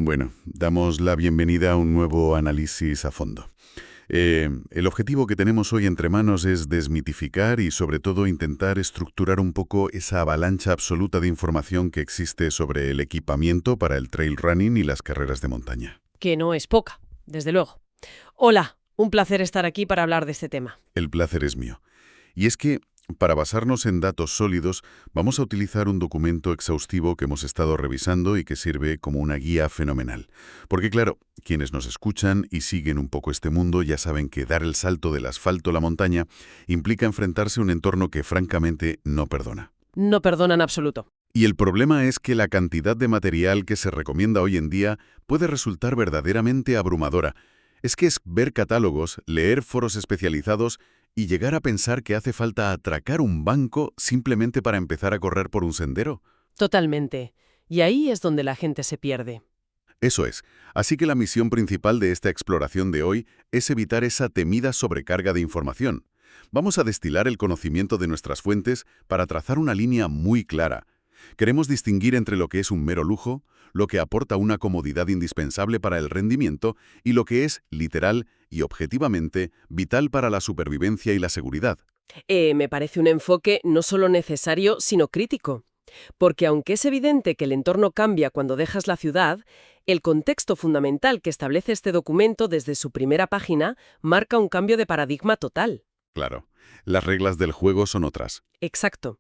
Bueno, damos la bienvenida a un nuevo análisis a fondo. El objetivo que tenemos hoy entre manos es desmitificar y sobre todo intentar estructurar un poco esa avalancha absoluta de información que existe sobre el equipamiento para el trail running y las carreras de montaña. Que no es poca, desde luego. Hola, un placer estar aquí para hablar de este tema. El placer es mío. Y es que, para basarnos en datos sólidos, vamos a utilizar un documento exhaustivo que hemos estado revisando y que sirve como una guía fenomenal. Porque claro, quienes nos escuchan y siguen un poco este mundo ya saben que dar el salto del asfalto a la montaña implica enfrentarse a un entorno que francamente no perdona. No perdona en absoluto. Y el problema es que la cantidad de material que se recomienda hoy en día puede resultar verdaderamente abrumadora. Es que es ver catálogos, leer foros especializados y llegar a pensar que hace falta atracar un banco simplemente para empezar a correr por un sendero. Totalmente. Y ahí es donde la gente se pierde. Eso es. Así que la misión principal de esta exploración de hoy es evitar esa temida sobrecarga de información. Vamos a destilar el conocimiento de nuestras fuentes para trazar una línea muy clara. Queremos distinguir entre lo que es un mero lujo, lo que aporta una comodidad indispensable para el rendimiento y lo que es, literal y objetivamente, vital para la supervivencia y la seguridad. Me parece un enfoque no solo necesario, sino crítico. Porque aunque es evidente que el entorno cambia cuando dejas la ciudad, el contexto fundamental que establece este documento desde su primera página marca un cambio de paradigma total. Claro, las reglas del juego son otras. Exacto.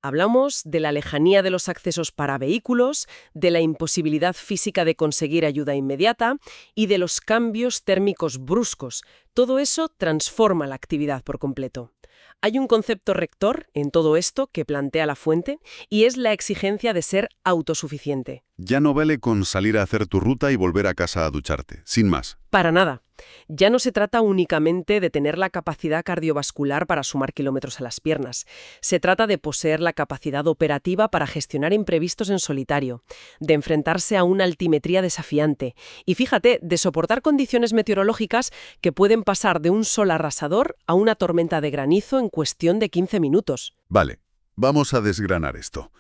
Hablamos de la lejanía de los accesos para vehículos, de la imposibilidad física de conseguir ayuda inmediata y de los cambios térmicos bruscos. Todo eso transforma la actividad por completo. Hay un concepto rector en todo esto que plantea la fuente y es la exigencia de ser autosuficiente. Ya no vale con salir a hacer tu ruta y volver a casa a ducharte, sin más. Para nada. Ya no se trata únicamente de tener la capacidad cardiovascular para sumar kilómetros a las piernas. Se trata de poseer la capacidad operativa para gestionar imprevistos en solitario, de enfrentarse a una altimetría desafiante y, fíjate, de soportar condiciones meteorológicas que pueden pasar de un sol arrasador a una tormenta de granizo en cuestión de 15 minutos. Vale, vamos a desgranar esto.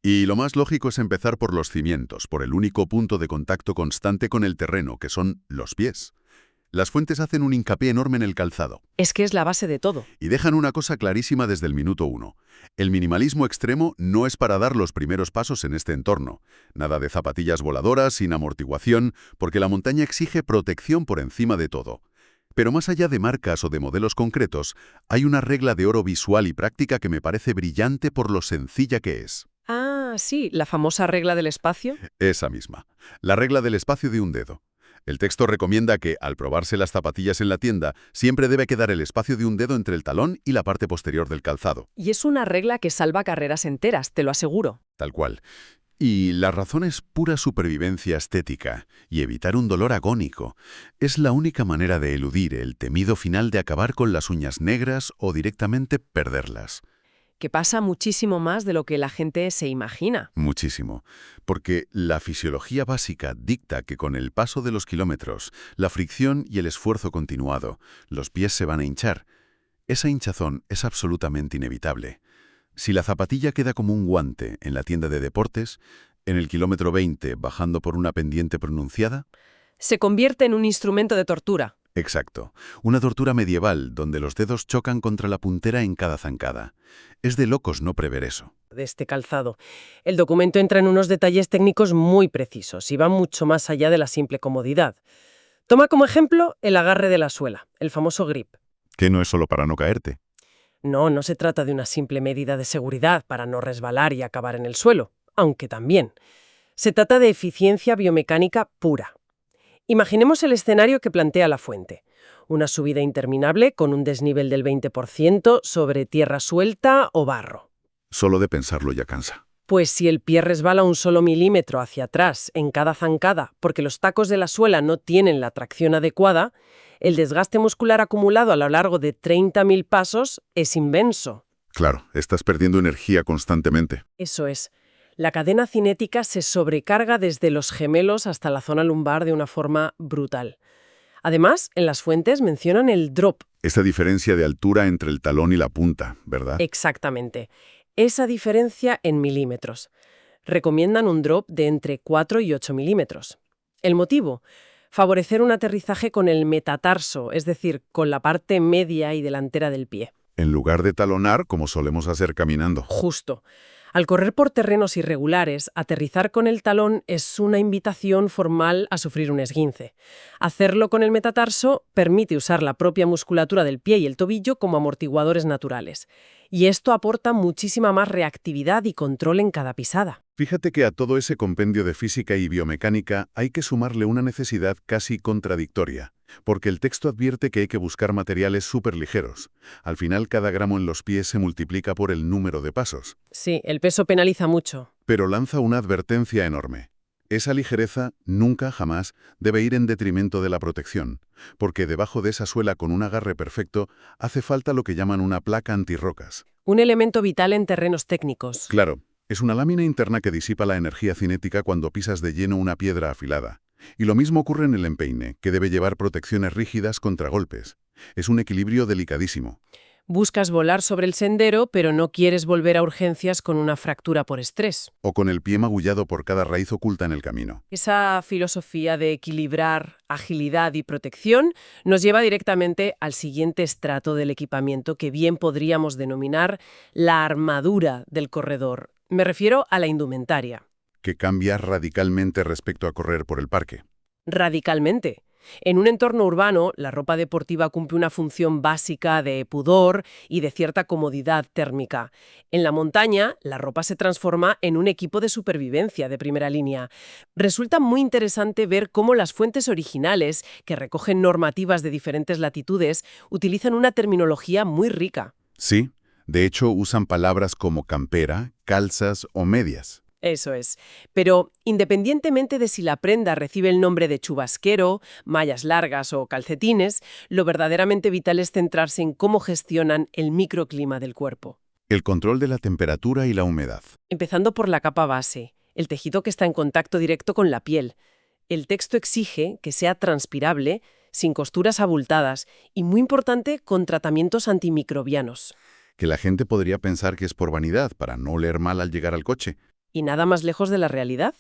Y lo más lógico es empezar por los cimientos, por el único punto de contacto constante con el terreno, que son los pies. Las fuentes hacen un hincapié enorme en el calzado. Es que es la base de todo. Y dejan una cosa clarísima desde el minuto 1. El minimalismo extremo no es para dar los primeros pasos en este entorno. Nada de zapatillas voladoras, sin amortiguación, porque la montaña exige protección por encima de todo. Pero más allá de marcas o de modelos concretos, hay una regla de oro visual y práctica que me parece brillante por lo sencilla que es. Ah, sí, la famosa regla del espacio. Esa misma. La regla del espacio de un dedo. El texto recomienda que, al probarse las zapatillas en la tienda, siempre debe quedar el espacio de un dedo entre el talón y la parte posterior del calzado. Y es una regla que salva carreras enteras, te lo aseguro. Tal cual. Y la razón es pura supervivencia estética y evitar un dolor agónico. Es la única manera de eludir el temido final de acabar con las uñas negras o directamente perderlas. Que pasa muchísimo más de lo que la gente se imagina. Muchísimo, porque la fisiología básica dicta que con el paso de los kilómetros, la fricción y el esfuerzo continuado, los pies se van a hinchar. Esa hinchazón es absolutamente inevitable. Si la zapatilla queda como un guante en la tienda de deportes, en el kilómetro 20 bajando por una pendiente pronunciada... Se convierte en un instrumento de tortura. Exacto. Una tortura medieval donde los dedos chocan contra la puntera en cada zancada. Es de locos no prever eso. De este calzado. El documento entra en unos detalles técnicos muy precisos y va mucho más allá de la simple comodidad. Toma como ejemplo el agarre de la suela, el famoso grip. Que no es solo para no caerte. No se trata de una simple medida de seguridad para no resbalar y acabar en el suelo, aunque también. Se trata de eficiencia biomecánica pura. Imaginemos el escenario que plantea la fuente. Una subida interminable con un desnivel del 20% sobre tierra suelta o barro. Solo de pensarlo ya cansa. Pues si el pie resbala un solo milímetro hacia atrás en cada zancada porque los tacos de la suela no tienen la tracción adecuada, el desgaste muscular acumulado a lo largo de 30.000 pasos es inmenso. Claro, estás perdiendo energía constantemente. Eso es. La cadena cinética se sobrecarga desde los gemelos hasta la zona lumbar de una forma brutal. Además, en las fuentes mencionan el drop. Esa diferencia de altura entre el talón y la punta, ¿verdad? Exactamente. Esa diferencia en milímetros. Recomiendan un drop de entre 4 y 8 milímetros. ¿El motivo? Favorecer un aterrizaje con el metatarso, es decir, con la parte media y delantera del pie. En lugar de talonar, como solemos hacer caminando. Justo. Al correr por terrenos irregulares, aterrizar con el talón es una invitación formal a sufrir un esguince. Hacerlo con el metatarso permite usar la propia musculatura del pie y el tobillo como amortiguadores naturales. Y esto aporta muchísima más reactividad y control en cada pisada. Fíjate que a todo ese compendio de física y biomecánica hay que sumarle una necesidad casi contradictoria, porque el texto advierte que hay que buscar materiales superligeros. Al final, cada gramo en los pies se multiplica por el número de pasos. Sí, el peso penaliza mucho. Pero lanza una advertencia enorme. Esa ligereza nunca, jamás, debe ir en detrimento de la protección, porque debajo de esa suela con un agarre perfecto hace falta lo que llaman una placa antirrocas. Un elemento vital en terrenos técnicos. Claro, es una lámina interna que disipa la energía cinética cuando pisas de lleno una piedra afilada. Y lo mismo ocurre en el empeine, que debe llevar protecciones rígidas contra golpes. Es un equilibrio delicadísimo. Buscas volar sobre el sendero, pero no quieres volver a urgencias con una fractura por estrés. O con el pie magullado por cada raíz oculta en el camino. Esa filosofía de equilibrar agilidad y protección nos lleva directamente al siguiente estrato del equipamiento que bien podríamos denominar la armadura del corredor. Me refiero a la indumentaria. Que cambia radicalmente respecto a correr por el parque. Radicalmente. En un entorno urbano, la ropa deportiva cumple una función básica de pudor y de cierta comodidad térmica. En la montaña, la ropa se transforma en un equipo de supervivencia de primera línea. Resulta muy interesante ver cómo las fuentes originales, que recogen normativas de diferentes latitudes, utilizan una terminología muy rica. Sí, de hecho usan palabras como campera, calzas o medias. Eso es. Pero independientemente de si la prenda recibe el nombre de chubasquero, mallas largas o calcetines, lo verdaderamente vital es centrarse en cómo gestionan el microclima del cuerpo. El control de la temperatura y la humedad. Empezando por la capa base, el tejido que está en contacto directo con la piel. El texto exige que sea transpirable, sin costuras abultadas y, muy importante, con tratamientos antimicrobianos. Que la gente podría pensar que es por vanidad, para no oler mal al llegar al coche. Y nada más lejos de la realidad.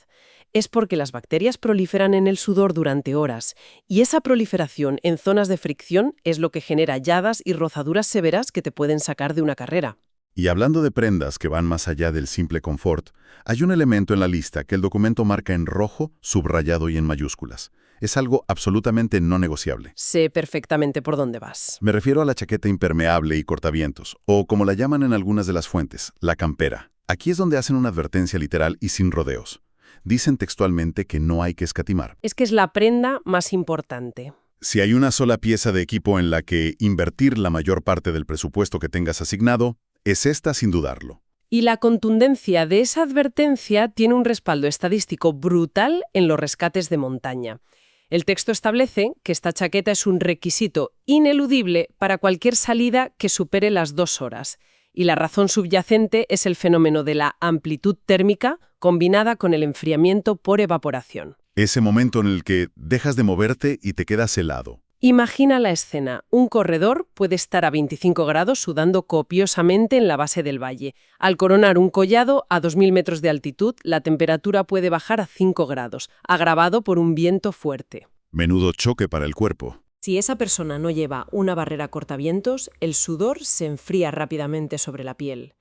Es porque las bacterias proliferan en el sudor durante horas, y esa proliferación en zonas de fricción es lo que genera llagas y rozaduras severas que te pueden sacar de una carrera. Y hablando de prendas que van más allá del simple confort, hay un elemento en la lista que el documento marca en rojo, subrayado y en mayúsculas. Es algo absolutamente no negociable. Sé perfectamente por dónde vas. Me refiero a la chaqueta impermeable y cortavientos, o como la llaman en algunas de las fuentes, la campera. Aquí es donde hacen una advertencia literal y sin rodeos. Dicen textualmente que no hay que escatimar. Es que es la prenda más importante. Si hay una sola pieza de equipo en la que invertir la mayor parte del presupuesto que tengas asignado, es esta sin dudarlo. Y la contundencia de esa advertencia tiene un respaldo estadístico brutal en los rescates de montaña. El texto establece que esta chaqueta es un requisito ineludible para cualquier salida que supere las 2 horas. Y la razón subyacente es el fenómeno de la amplitud térmica combinada con el enfriamiento por evaporación. Ese momento en el que dejas de moverte y te quedas helado. Imagina la escena. Un corredor puede estar a 25 grados sudando copiosamente en la base del valle. Al coronar un collado a 2.000 metros de altitud, la temperatura puede bajar a 5 grados, agravado por un viento fuerte. Menudo choque para el cuerpo. Si esa persona no lleva una barrera cortavientos, el sudor se enfría rápidamente sobre la piel.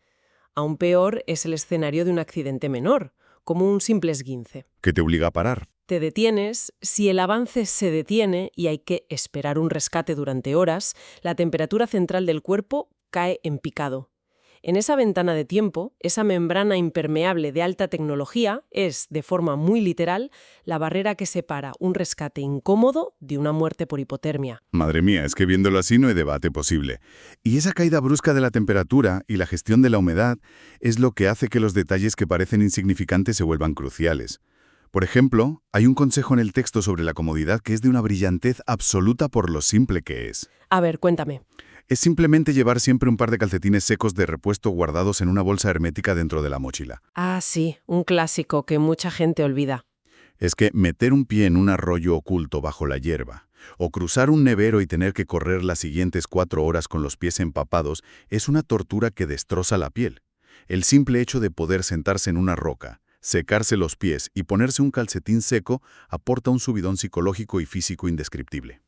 Aún peor es el escenario de un accidente menor, como un simple esguince. Que te obliga a parar. Te detienes, si el avance se detiene y hay que esperar un rescate durante horas, la temperatura central del cuerpo cae en picado. En esa ventana de tiempo, esa membrana impermeable de alta tecnología es, de forma muy literal, la barrera que separa un rescate incómodo de una muerte por hipotermia. Madre mía, es que viéndolo así no hay debate posible. Y esa caída brusca de la temperatura y la gestión de la humedad es lo que hace que los detalles que parecen insignificantes se vuelvan cruciales. Por ejemplo, hay un consejo en el texto sobre la comodidad que es de una brillantez absoluta por lo simple que es. A ver, cuéntame. Es simplemente llevar siempre un par de calcetines secos de repuesto guardados en una bolsa hermética dentro de la mochila. Ah, sí, un clásico que mucha gente olvida. Es que meter un pie en un arroyo oculto bajo la hierba, o cruzar un nevero y tener que correr las siguientes 4 horas con los pies empapados, es una tortura que destroza la piel. El simple hecho de poder sentarse en una roca, Secarse los pies y ponerse un calcetín seco aporta un subidón psicológico y físico indescriptible.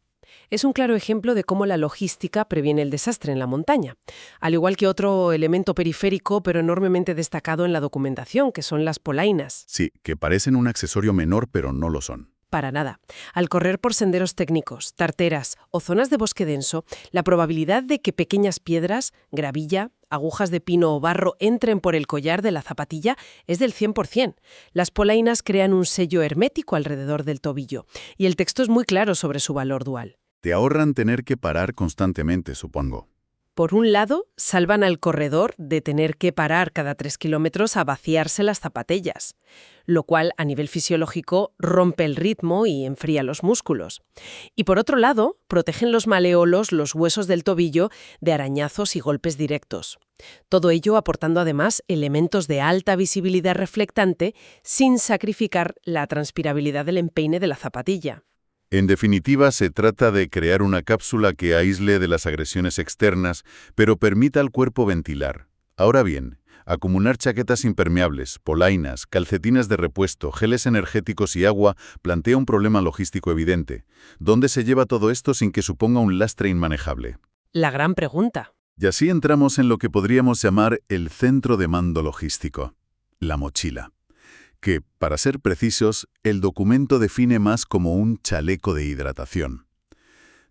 Es un claro ejemplo de cómo la logística previene el desastre en la montaña, al igual que otro elemento periférico pero enormemente destacado en la documentación, que son las polainas. Sí, que parecen un accesorio menor, pero no lo son. Para nada. Al correr por senderos técnicos, tarteras o zonas de bosque denso, la probabilidad de que pequeñas piedras, gravilla, agujas de pino o barro entren por el collar de la zapatilla es del 100%. Las polainas crean un sello hermético alrededor del tobillo, y el texto es muy claro sobre su valor dual. Te ahorran tener que parar constantemente, supongo. Por un lado, salvan al corredor de tener que parar cada 3 kilómetros a vaciarse las zapatillas, lo cual, a nivel fisiológico, rompe el ritmo y enfría los músculos. Y por otro lado, protegen los maleolos, los huesos del tobillo, de arañazos y golpes directos. Todo ello aportando además elementos de alta visibilidad reflectante sin sacrificar la transpirabilidad del empeine de la zapatilla. En definitiva, se trata de crear una cápsula que aísle de las agresiones externas, pero permita al cuerpo ventilar. Ahora bien, acumular chaquetas impermeables, polainas, calcetines de repuesto, geles energéticos y agua plantea un problema logístico evidente. ¿Dónde se lleva todo esto sin que suponga un lastre inmanejable? La gran pregunta. Y así entramos en lo que podríamos llamar el centro de mando logístico, la mochila, que, para ser precisos, el documento define más como un chaleco de hidratación.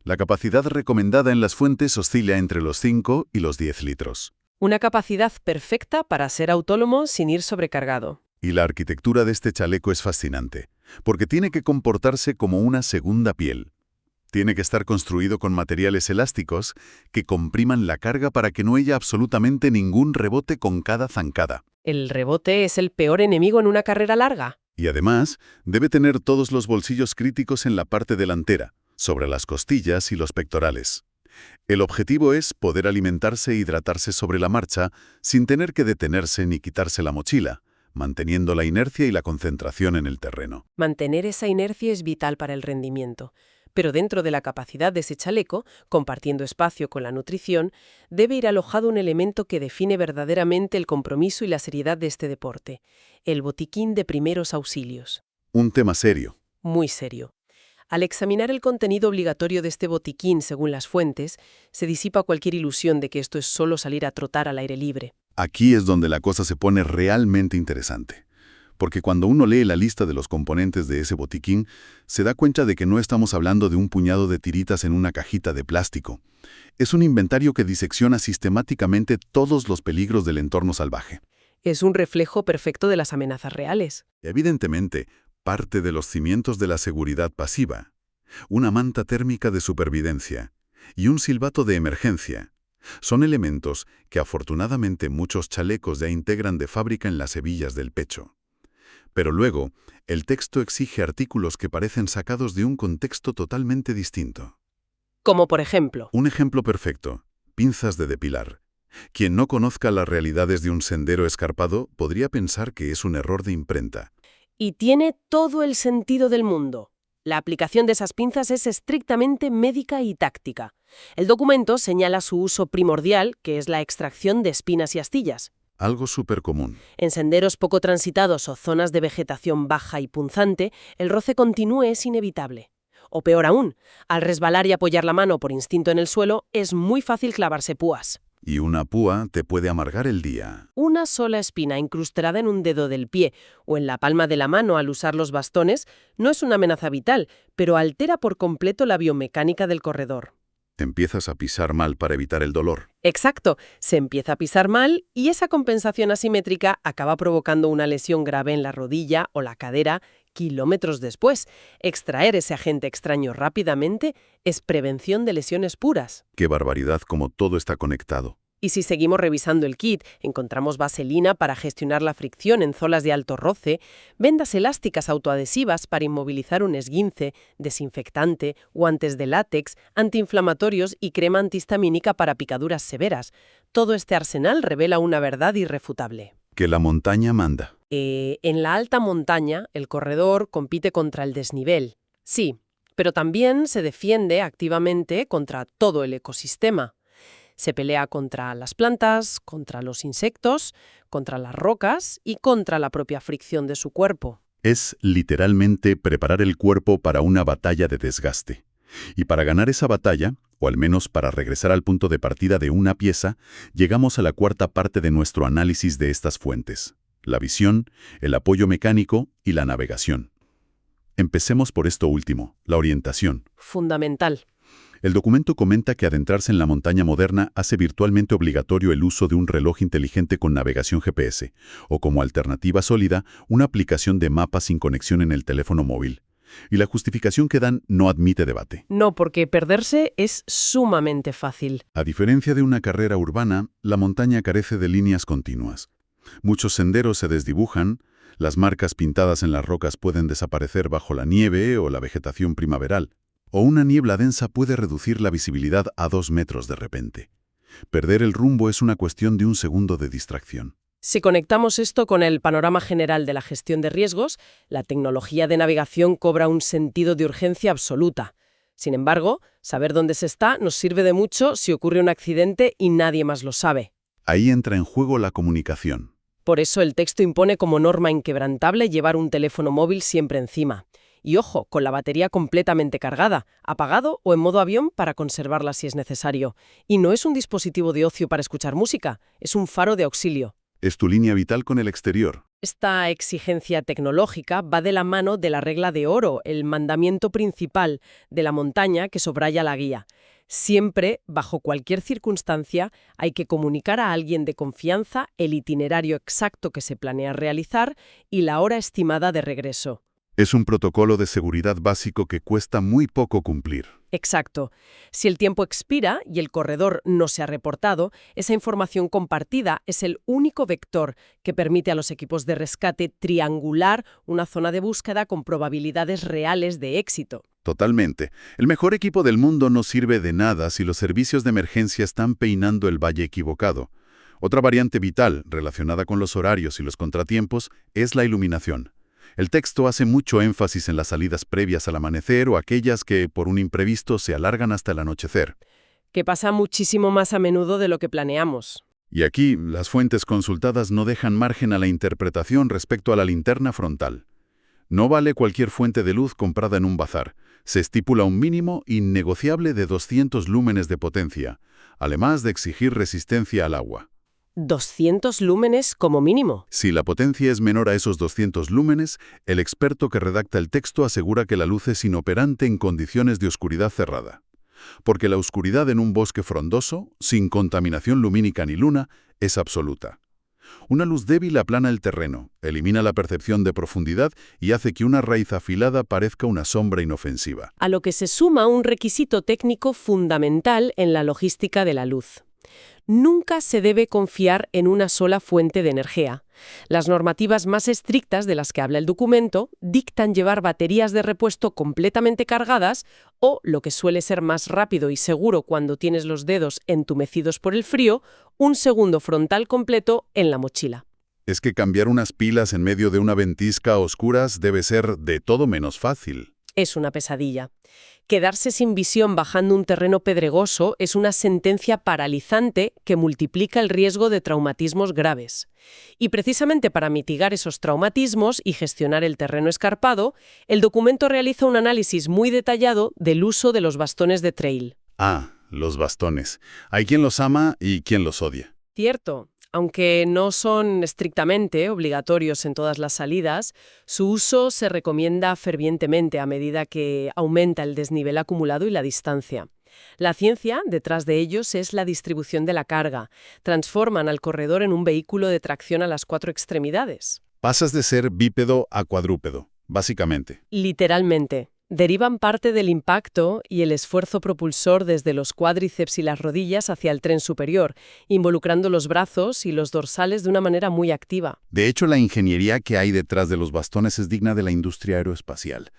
La capacidad recomendada en las fuentes oscila entre los 5 y los 10 litros. Una capacidad perfecta para ser autónomo sin ir sobrecargado. Y la arquitectura de este chaleco es fascinante, porque tiene que comportarse como una segunda piel. Tiene que estar construido con materiales elásticos que compriman la carga para que no haya absolutamente ningún rebote con cada zancada. El rebote es el peor enemigo en una carrera larga. Y además, debe tener todos los bolsillos críticos en la parte delantera, sobre las costillas y los pectorales. El objetivo es poder alimentarse e hidratarse sobre la marcha sin tener que detenerse ni quitarse la mochila, manteniendo la inercia y la concentración en el terreno. Mantener esa inercia es vital para el rendimiento. Pero dentro de la capacidad de ese chaleco, compartiendo espacio con la nutrición, debe ir alojado un elemento que define verdaderamente el compromiso y la seriedad de este deporte: el botiquín de primeros auxilios. Un tema serio. Muy serio. Al examinar el contenido obligatorio de este botiquín según las fuentes, se disipa cualquier ilusión de que esto es solo salir a trotar al aire libre. Aquí es donde la cosa se pone realmente interesante. Porque cuando uno lee la lista de los componentes de ese botiquín, se da cuenta de que no estamos hablando de un puñado de tiritas en una cajita de plástico. Es un inventario que disecciona sistemáticamente todos los peligros del entorno salvaje. Es un reflejo perfecto de las amenazas reales. Evidentemente, parte de los cimientos de la seguridad pasiva. Una manta térmica de supervivencia y un silbato de emergencia. Son elementos que afortunadamente muchos chalecos ya integran de fábrica en las hebillas del pecho. Pero luego, el texto exige artículos que parecen sacados de un contexto totalmente distinto. Como por ejemplo, Un ejemplo perfecto: pinzas de depilar. Quien no conozca las realidades de un sendero escarpado podría pensar que es un error de imprenta. y tiene todo el sentido del mundo. La aplicación de esas pinzas es estrictamente médica y táctica. El documento señala su uso primordial, que es la extracción de espinas y astillas. Algo súper común. En senderos poco transitados o zonas de vegetación baja y punzante, el roce continuo es inevitable. O peor aún, al resbalar y apoyar la mano por instinto en el suelo, es muy fácil clavarse púas. Y una púa te puede amargar el día. Una sola espina incrustada en un dedo del pie o en la palma de la mano al usar los bastones no es una amenaza vital, pero altera por completo la biomecánica del corredor. Te empiezas a pisar mal para evitar el dolor. Exacto, se empieza a pisar mal y esa compensación asimétrica acaba provocando una lesión grave en la rodilla o la cadera kilómetros después. Extraer ese agente extraño rápidamente es prevención de lesiones puras. Qué barbaridad como todo está conectado. Y si seguimos revisando el kit, encontramos vaselina para gestionar la fricción en zonas de alto roce, vendas elásticas autoadhesivas para inmovilizar un esguince, desinfectante, guantes de látex, antiinflamatorios y crema antihistamínica para picaduras severas. Todo este arsenal revela una verdad irrefutable. Que la montaña manda. En la alta montaña, el corredor compite contra el desnivel. Sí, pero también se defiende activamente contra todo el ecosistema. Se pelea contra las plantas, contra los insectos, contra las rocas y contra la propia fricción de su cuerpo. Es literalmente preparar el cuerpo para una batalla de desgaste. Y para ganar esa batalla, o al menos para regresar al punto de partida de una pieza, llegamos a la cuarta parte de nuestro análisis de estas fuentes: la visión, el apoyo mecánico y la navegación. Empecemos por esto último, la orientación. Fundamental. El documento comenta que adentrarse en la montaña moderna hace virtualmente obligatorio el uso de un reloj inteligente con navegación GPS, o como alternativa sólida, una aplicación de mapas sin conexión en el teléfono móvil. Y la justificación que dan no admite debate. No, porque perderse es sumamente fácil. A diferencia de una carrera urbana, la montaña carece de líneas continuas. Muchos senderos se desdibujan, las marcas pintadas en las rocas pueden desaparecer bajo la nieve o la vegetación primaveral, o una niebla densa puede reducir la visibilidad a 2 metros de repente. Perder el rumbo es una cuestión de un segundo de distracción. Si conectamos esto con el panorama general de la gestión de riesgos, la tecnología de navegación cobra un sentido de urgencia absoluta. Sin embargo, saber dónde se está nos sirve de mucho si ocurre un accidente y nadie más lo sabe. Ahí entra en juego la comunicación. Por eso el texto impone como norma inquebrantable llevar un teléfono móvil siempre encima. Y ojo, con la batería completamente cargada, apagado o en modo avión para conservarla si es necesario. Y no es un dispositivo de ocio para escuchar música, es un faro de auxilio. Es tu línea vital con el exterior. Esta exigencia tecnológica va de la mano de la regla de oro, el mandamiento principal de la montaña que subraya la guía. Siempre, bajo cualquier circunstancia, hay que comunicar a alguien de confianza el itinerario exacto que se planea realizar y la hora estimada de regreso. Es un protocolo de seguridad básico que cuesta muy poco cumplir. Exacto. Si el tiempo expira y el corredor no se ha reportado, esa información compartida es el único vector que permite a los equipos de rescate triangular una zona de búsqueda con probabilidades reales de éxito. Totalmente. El mejor equipo del mundo no sirve de nada si los servicios de emergencia están peinando el valle equivocado. Otra variante vital, relacionada con los horarios y los contratiempos, es la iluminación. El texto hace mucho énfasis en las salidas previas al amanecer o aquellas que, por un imprevisto, se alargan hasta el anochecer. Que pasa muchísimo más a menudo de lo que planeamos. Y aquí, las fuentes consultadas no dejan margen a la interpretación respecto a la linterna frontal. No vale cualquier fuente de luz comprada en un bazar. Se estipula un mínimo innegociable de 200 lúmenes de potencia, además de exigir resistencia al agua. 200 lúmenes como mínimo. Si la potencia es menor a esos 200 lúmenes, el experto que redacta el texto asegura que la luz es inoperante en condiciones de oscuridad cerrada. Porque la oscuridad en un bosque frondoso, sin contaminación lumínica ni luna, es absoluta. Una luz débil aplana el terreno, elimina la percepción de profundidad y hace que una raíz afilada parezca una sombra inofensiva. A lo que se suma un requisito técnico fundamental en la logística de la luz. Nunca se debe confiar en una sola fuente de energía. Las normativas más estrictas de las que habla el documento dictan llevar baterías de repuesto completamente cargadas o, lo que suele ser más rápido y seguro cuando tienes los dedos entumecidos por el frío, un segundo frontal completo en la mochila. Es que cambiar unas pilas en medio de una ventisca a oscuras debe ser de todo menos fácil. Es una pesadilla. Quedarse sin visión bajando un terreno pedregoso es una sentencia paralizante que multiplica el riesgo de traumatismos graves. Y precisamente para mitigar esos traumatismos y gestionar el terreno escarpado, el documento realiza un análisis muy detallado del uso de los bastones de trail. Ah, los bastones. Hay quien los ama y quien los odia. Cierto. Aunque no son estrictamente obligatorios en todas las salidas, su uso se recomienda fervientemente a medida que aumenta el desnivel acumulado y la distancia. La ciencia detrás de ellos es la distribución de la carga. Transforman al corredor en un vehículo de tracción a las 4 extremidades. Pasas de ser bípedo a cuadrúpedo, básicamente. Literalmente. Derivan parte del impacto y el esfuerzo propulsor desde los cuádriceps y las rodillas hacia el tren superior, involucrando los brazos y los dorsales de una manera muy activa. De hecho, la ingeniería que hay detrás de los bastones es digna de la industria aeroespacial.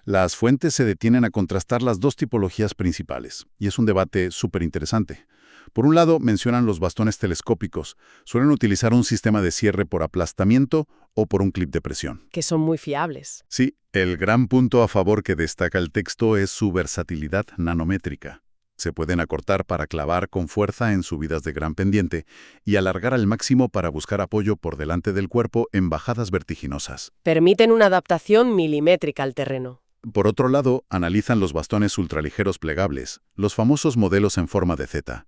Las fuentes se detienen a contrastar las dos tipologías principales, y es un debate súper interesante. Por un lado, mencionan los bastones telescópicos. Suelen utilizar un sistema de cierre por aplastamiento o por un clip de presión. Que son muy fiables. Sí, el gran punto a favor que destaca el texto es su versatilidad nanométrica. Se pueden acortar para clavar con fuerza en subidas de gran pendiente y alargar al máximo para buscar apoyo por delante del cuerpo en bajadas vertiginosas. Permiten una adaptación milimétrica al terreno. Por otro lado, analizan los bastones ultraligeros plegables, los famosos modelos en forma de Z.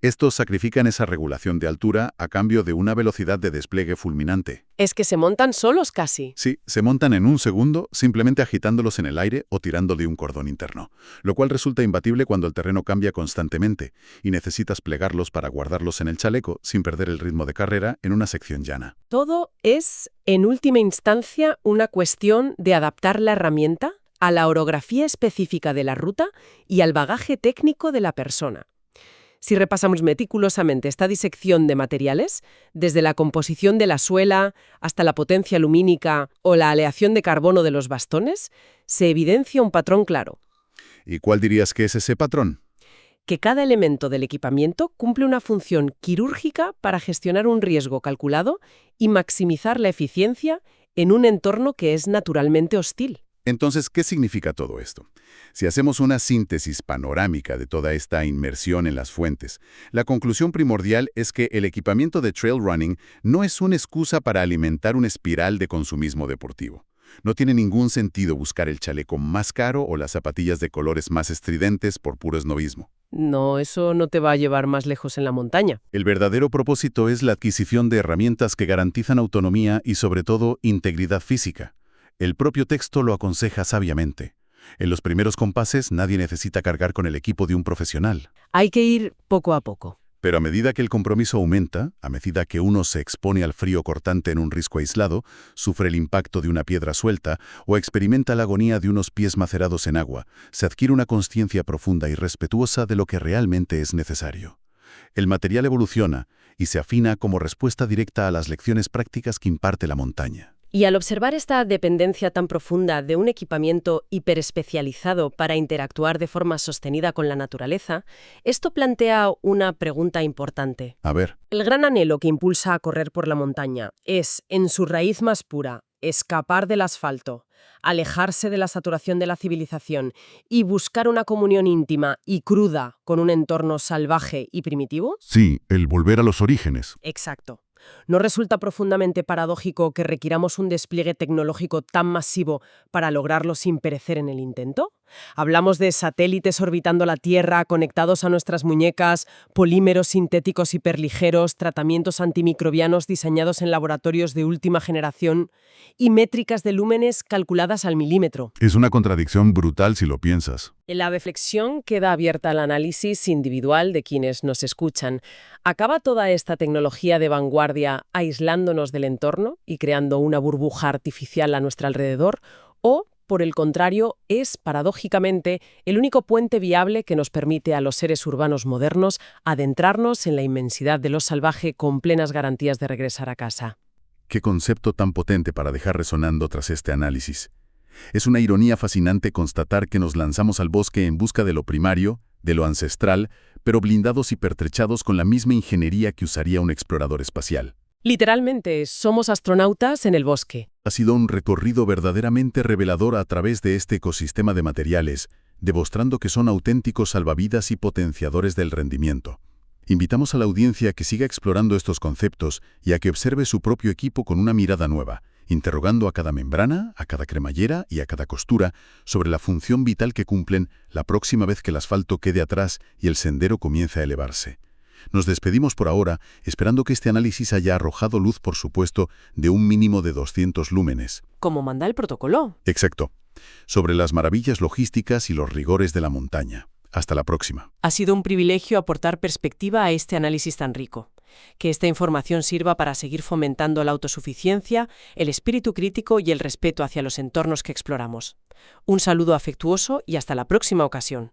Estos sacrifican esa regulación de altura a cambio de una velocidad de despliegue fulminante. Es que se montan solos casi. Sí, se montan en un segundo simplemente agitándolos en el aire o tirando de un cordón interno, lo cual resulta imbatible cuando el terreno cambia constantemente y necesitas plegarlos para guardarlos en el chaleco sin perder el ritmo de carrera en una sección llana. Todo es, en última instancia, una cuestión de adaptar la herramienta a la orografía específica de la ruta y al bagaje técnico de la persona. Si repasamos meticulosamente esta disección de materiales, desde la composición de la suela hasta la potencia lumínica o la aleación de carbono de los bastones, se evidencia un patrón claro. ¿Y cuál dirías que es ese patrón? Que cada elemento del equipamiento cumple una función quirúrgica para gestionar un riesgo calculado y maximizar la eficiencia en un entorno que es naturalmente hostil. Entonces, ¿qué significa todo esto? Si hacemos una síntesis panorámica de toda esta inmersión en las fuentes, la conclusión primordial es que el equipamiento de trail running no es una excusa para alimentar una espiral de consumismo deportivo. No tiene ningún sentido buscar el chaleco más caro o las zapatillas de colores más estridentes por puro esnobismo. No, eso no te va a llevar más lejos en la montaña. El verdadero propósito es la adquisición de herramientas que garantizan autonomía y, sobre todo, integridad física. El propio texto lo aconseja sabiamente. En los primeros compases nadie necesita cargar con el equipo de un profesional. Hay que ir poco a poco. Pero a medida que el compromiso aumenta, a medida que uno se expone al frío cortante en un risco aislado, sufre el impacto de una piedra suelta o experimenta la agonía de unos pies macerados en agua, se adquiere una consciencia profunda y respetuosa de lo que realmente es necesario. El material evoluciona y se afina como respuesta directa a las lecciones prácticas que imparte la montaña. Y al observar esta dependencia tan profunda de un equipamiento hiperespecializado para interactuar de forma sostenida con la naturaleza, esto plantea una pregunta importante. A ver. El gran anhelo que impulsa a correr por la montaña es, en su raíz más pura, escapar del asfalto, alejarse de la saturación de la civilización y buscar una comunión íntima y cruda con un entorno salvaje y primitivo? Sí, el volver a los orígenes. Exacto. ¿No resulta profundamente paradójico que requiramos un despliegue tecnológico tan masivo para lograrlo sin perecer en el intento? Hablamos de satélites orbitando la Tierra, conectados a nuestras muñecas, polímeros sintéticos hiperligeros, tratamientos antimicrobianos diseñados en laboratorios de última generación y métricas de lúmenes calculadas al milímetro. Es una contradicción brutal si lo piensas. La reflexión queda abierta al análisis individual de quienes nos escuchan. ¿Acaba toda esta tecnología de vanguardia aislándonos del entorno y creando una burbuja artificial a nuestro alrededor? ¿O, por el contrario, es, paradójicamente, el único puente viable que nos permite a los seres urbanos modernos adentrarnos en la inmensidad de lo salvaje con plenas garantías de regresar a casa? Qué concepto tan potente para dejar resonando tras este análisis. Es una ironía fascinante constatar que nos lanzamos al bosque en busca de lo primario, de lo ancestral, pero blindados y pertrechados con la misma ingeniería que usaría un explorador espacial. Literalmente, somos astronautas en el bosque. Ha sido un recorrido verdaderamente revelador a través de este ecosistema de materiales, demostrando que son auténticos salvavidas y potenciadores del rendimiento. Invitamos a la audiencia a que siga explorando estos conceptos y a que observe su propio equipo con una mirada nueva, interrogando a cada membrana, a cada cremallera y a cada costura sobre la función vital que cumplen la próxima vez que el asfalto quede atrás y el sendero comience a elevarse. Nos despedimos por ahora, esperando que este análisis haya arrojado luz, por supuesto, de un mínimo de 200 lúmenes. Como manda el protocolo. Exacto. Sobre las maravillas logísticas y los rigores de la montaña. Hasta la próxima. Ha sido un privilegio aportar perspectiva a este análisis tan rico. Que esta información sirva para seguir fomentando la autosuficiencia, el espíritu crítico y el respeto hacia los entornos que exploramos. Un saludo afectuoso y hasta la próxima ocasión.